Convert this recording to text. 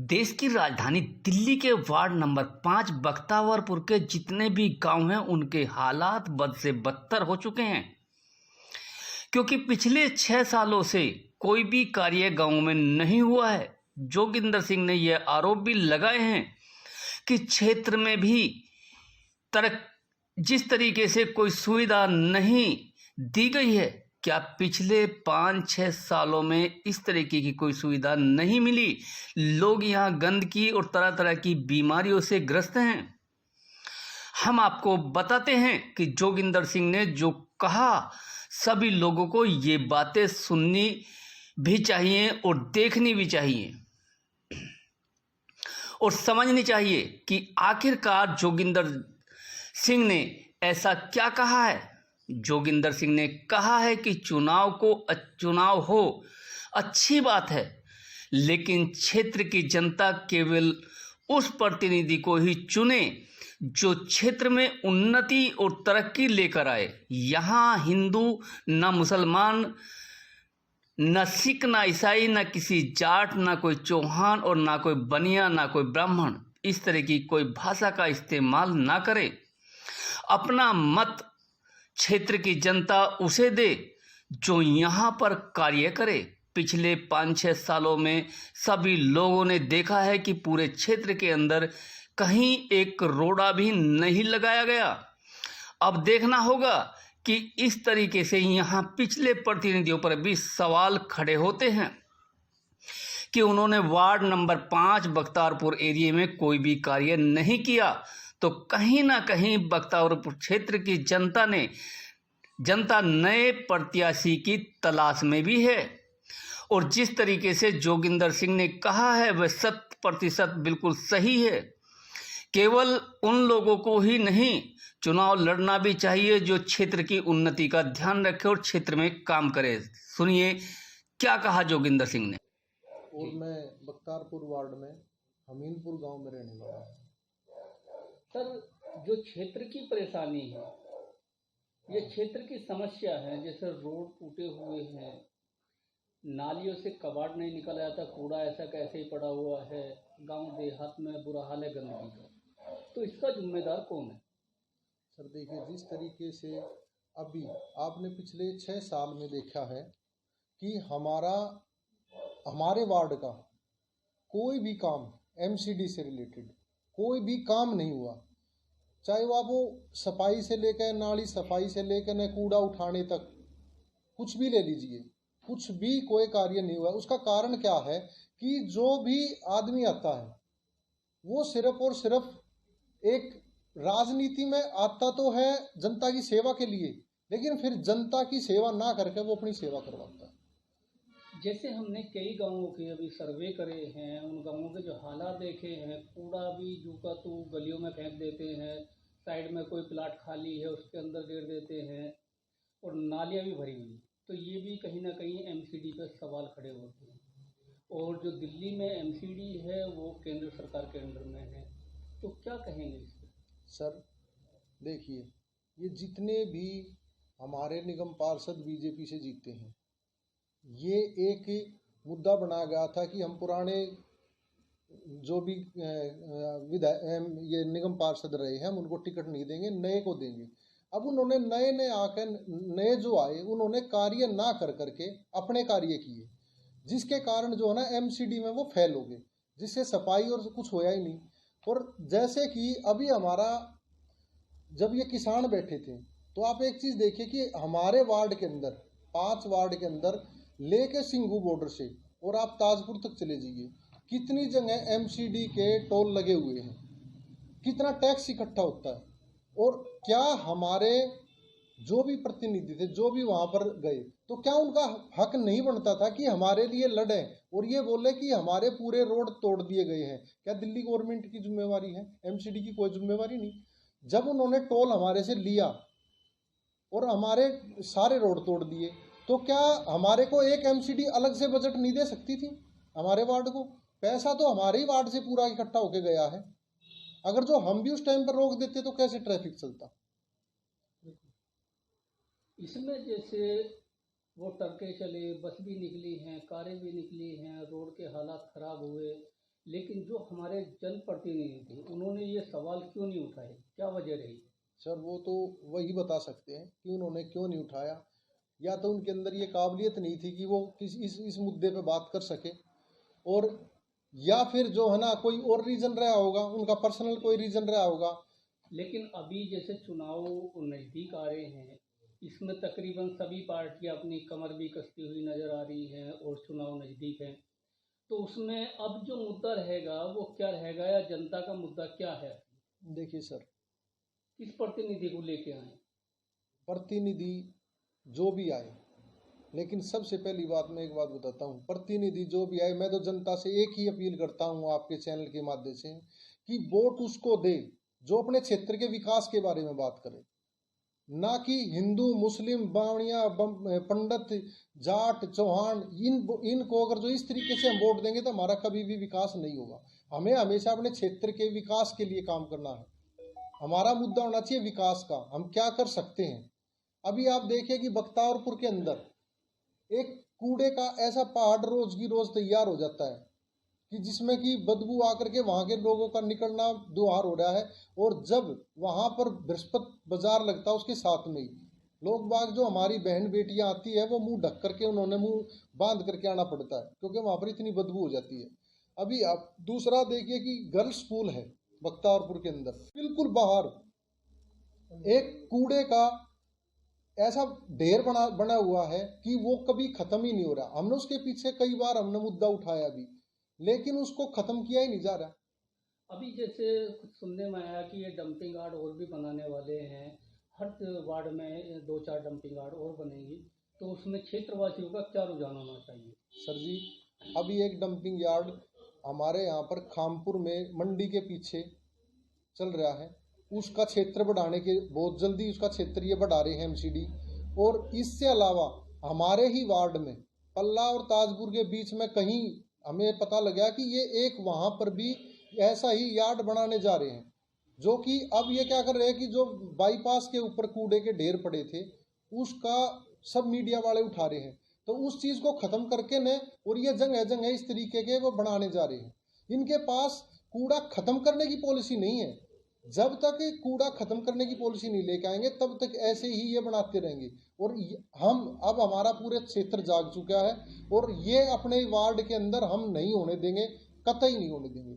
देश की राजधानी दिल्ली के वार्ड नंबर 5 बख्तावरपुर के जितने भी गांव हैं उनके हालात बद से बदतर हो चुके हैं, क्योंकि पिछले 6 सालों से कोई भी कार्य गांव में नहीं हुआ है। जोगिंदर सिंह ने यह आरोप भी लगाए हैं कि क्षेत्र में भी जिस तरीके से कोई सुविधा नहीं दी गई है, क्या पिछले 5-6 सालों में इस तरीके की कोई सुविधा नहीं मिली। लोग यहाँ गंदगी और तरह तरह की बीमारियों से ग्रस्त हैं। हम आपको बताते हैं कि जोगिंदर सिंह ने जो कहा, सभी लोगों को ये बातें सुननी भी चाहिए और देखनी भी चाहिए और समझनी चाहिए कि आखिरकार जोगिंदर सिंह ने ऐसा क्या कहा है। जोगिंदर सिंह ने कहा है कि चुनाव हो अच्छी बात है, लेकिन क्षेत्र की जनता केवल उस प्रतिनिधि को ही चुने जो क्षेत्र में उन्नति और तरक्की लेकर आए। यहाँ हिंदू न मुसलमान, न सिख, न ईसाई, न किसी जाट, न कोई चौहान और न कोई बनिया, न कोई ब्राह्मण इस तरह की कोई भाषा का इस्तेमाल ना करे। अपना मत क्षेत्र की जनता उसे दे जो यहाँ पर कार्य करे। पिछले 5-6 सालों में सभी लोगों ने देखा है कि पूरे क्षेत्र के अंदर कहीं एक रोड़ा भी नहीं लगाया गया। अब देखना होगा कि इस तरीके से यहाँ पिछले प्रतिनिधियों पर भी सवाल खड़े होते हैं कि उन्होंने वार्ड नंबर 5 बख्तावरपुर एरिया में कोई भी कार्य नहीं किया, तो कहीं ना कहीं बख्तावरपुर क्षेत्र की जनता नए प्रत्याशी की तलाश में भी है। और जिस तरीके से जोगिंदर सिंह ने कहा है वह 100% बिल्कुल सही है। केवल उन लोगों को ही नहीं, चुनाव लड़ना भी चाहिए जो क्षेत्र की उन्नति का ध्यान रखे और क्षेत्र में काम करे। सुनिए क्या कहा जोगिंदर सिंह ने। और मैं बख्तावरपुर वार्ड में हमीनपुर गांव में रहने वाला हूँ। सर, जो क्षेत्र की परेशानी है, ये क्षेत्र की समस्या है, जैसे रोड टूटे हुए हैं, नालियों से कबाड़ नहीं निकला जाता, कूड़ा ऐसा कैसे ही पड़ा हुआ है, गांव देहात में बुरा हाल है गंदगी का, तो इसका जिम्मेदार कौन है? सर देखिए, जिस तरीके से अभी आपने पिछले 6 साल में देखा है कि हमारे वार्ड का कोई भी काम एमसीडी से रिलेटेड कोई भी काम नहीं हुआ। चाहे वो सफाई से लेकर, नाली सफाई से लेकर न कूड़ा उठाने तक, कुछ भी ले लीजिए, कुछ भी कोई कार्य नहीं हुआ। उसका कारण क्या है कि जो भी आदमी आता है वो सिर्फ और सिर्फ एक राजनीति में आता तो है जनता की सेवा के लिए, लेकिन फिर जनता की सेवा ना करके वो अपनी सेवा करवाता है। जैसे हमने कई गांवों के अभी सर्वे करे हैं, उन गांवों के जो हालात देखे हैं, कूड़ा भी जू का तू गलियों में फेंक देते हैं, साइड में कोई प्लाट खाली है उसके अंदर गिर देते हैं और नालियाँ भी भरी हुई, तो ये भी कहीं ना कहीं एमसीडी पर सवाल खड़े होते हैं। और जो दिल्ली में एमसीडी है वो केंद्र सरकार के अंडर में है, तो क्या कहेंगे इस पर? सर देखिए, ये जितने भी हमारे निगम पार्षद बीजेपी से जीते हैं, ये एक मुद्दा बना गया था कि हम पुराने जो भी ये निगम पार्षद रहे हैं हम उनको टिकट नहीं देंगे, नए को देंगे। अब उन्होंने नए जो आए उन्होंने कार्य ना कर करके अपने कार्य किए, जिसके कारण जो है ना एमसीडी में वो फेल हो गए, जिससे सफाई और कुछ होया ही नहीं। और जैसे कि अभी हमारा जब ये किसान बैठे थे, तो आप एक चीज़ देखिए कि हमारे वार्ड के अंदर 5 वार्ड के अंदर लेके सिंघू बॉर्डर से और आप ताजपुर तक चले जाइए, कितनी जगह एमसीडी के टोल लगे हुए हैं, कितना टैक्स इकट्ठा होता है। और क्या हमारे जो भी प्रतिनिधि थे, जो भी वहां पर गए, तो क्या उनका हक नहीं बनता था कि हमारे लिए लड़े और ये बोले कि हमारे पूरे रोड तोड़ दिए गए हैं? क्या दिल्ली गवर्नमेंट की जिम्मेवारी है? एमसीडी की कोई जिम्मेवारी नहीं। जब उन्होंने टोल हमारे से लिया और हमारे सारे रोड तोड़ दिए, तो क्या हमारे को एक एमसीडी अलग से बजट नहीं दे सकती थी? हमारे वार्ड को पैसा तो हमारे ही वार्ड से पूरा इकट्ठा होके गया है। अगर जो हम भी उस टाइम पर रोक देते तो कैसे ट्रैफिक चलता? इसमें जैसे वो ट्रकें चले, बस भी निकली हैं, कारें भी निकली हैं, रोड के हालात खराब हुए, लेकिन जो हमारे जनप्रतिनिधि थे उन्होंने ये सवाल क्यों नहीं उठाए, क्या वजह रही? सर वो तो वही बता सकते हैं कि उन्होंने क्यों नहीं उठाया। या तो उनके अंदर ये काबिलियत नहीं थी कि वो इस मुद्दे पे बात कर सके, और या फिर जो है ना कोई और रीजन रहा होगा, उनका पर्सनल कोई रीजन रहा होगा। लेकिन अभी जैसे चुनाव नज़दीक आ रहे हैं, इसमें तकरीबन सभी पार्टियां अपनी कमर भी कसती हुई नजर आ रही हैं और चुनाव नज़दीक है, तो उसमें अब जो मुद्दा रहेगा वो क्या रहेगा, या जनता का मुद्दा क्या है? देखिए सर, किस प्रतिनिधि को लेके आए? प्रतिनिधि जो भी आए, लेकिन सबसे पहली बात मैं एक बात बताता हूँ, प्रतिनिधि जो भी आए, मैं तो जनता से एक ही अपील करता हूँ आपके चैनल के माध्यम से कि वोट उसको दे जो अपने क्षेत्र के विकास के बारे में बात करे, ना कि हिंदू मुस्लिम बावड़िया पंडित जाट चौहान इनको अगर जो इस तरीके से हम वोट देंगे तो हमारा कभी भी विकास नहीं होगा। हमें हमेशा अपने क्षेत्र के विकास के लिए काम करना है। हमारा मुद्दा होना चाहिए विकास का, हम क्या कर सकते हैं। अभी आप देखिए कि बख्तियारपुर के अंदर एक कूड़े का ऐसा पहाड़ रोज की रोज तैयार हो जाता है कि जिसमें कि बदबू आकर के वहां के लोगों का निकलना दुआर हो रहा है। और जब वहां पर बृहस्पति बाजार लगता है उसके साथ में ही लोग बाग जो हमारी बहन बेटियां आती है वो मुंह ढक करके उन्होंने मुंह बांध करके आना पड़ता है, क्योंकि वहां पर इतनी बदबू हो जाती है। अभी आप दूसरा देखिए कि गर्ल्स स्कूल है बख्तियारपुर के अंदर, बिल्कुल बाहर एक कूड़े का ऐसा ढेर बना हुआ है कि वो कभी खत्म ही नहीं हो रहा। हमने उसके पीछे कई बार हमने मुद्दा उठाया भी, लेकिन उसको खत्म किया ही नहीं जा रहा। अभी जैसे कुछ सुनने में आया कि ये डंपिंग यार्ड और भी बनाने वाले हैं, हर वार्ड में 2-4 डंपिंग यार्ड और बनेंगी, तो उसमें क्षेत्रवासियों का क्या रुझान होना चाहिए? सर जी, अभी एक डंपिंग यार्ड हमारे यहाँ पर खामपुर में मंडी के पीछे चल रहा है, उसका क्षेत्र बढ़ाने के बहुत जल्दी उसका क्षेत्र ये बढ़ा रहे हैं एमसीडी। और इससे अलावा हमारे ही वार्ड में पल्ला और ताजपुर के बीच में कहीं हमें पता लगा कि ये एक वहाँ पर भी ऐसा ही यार्ड बनाने जा रहे हैं, जो कि अब ये क्या कर रहे हैं कि जो बाईपास के ऊपर कूड़े के ढेर पड़े थे उसका सब मीडिया वाले उठा रहे हैं। तो उस चीज़ को ख़त्म करके न, और ये जगह जगह इस तरीके के वो बनाने जा रहे हैं। इनके पास कूड़ा ख़त्म करने की पॉलिसी नहीं है। जब तक कूड़ा खत्म करने की पॉलिसी नहीं लेके आएंगे तब तक ऐसे ही ये बनाते रहेंगे। और हम अब हमारा पूरे क्षेत्र जाग चुका है और ये अपने वार्ड के अंदर हम नहीं होने देंगे, कतई नहीं होने देंगे।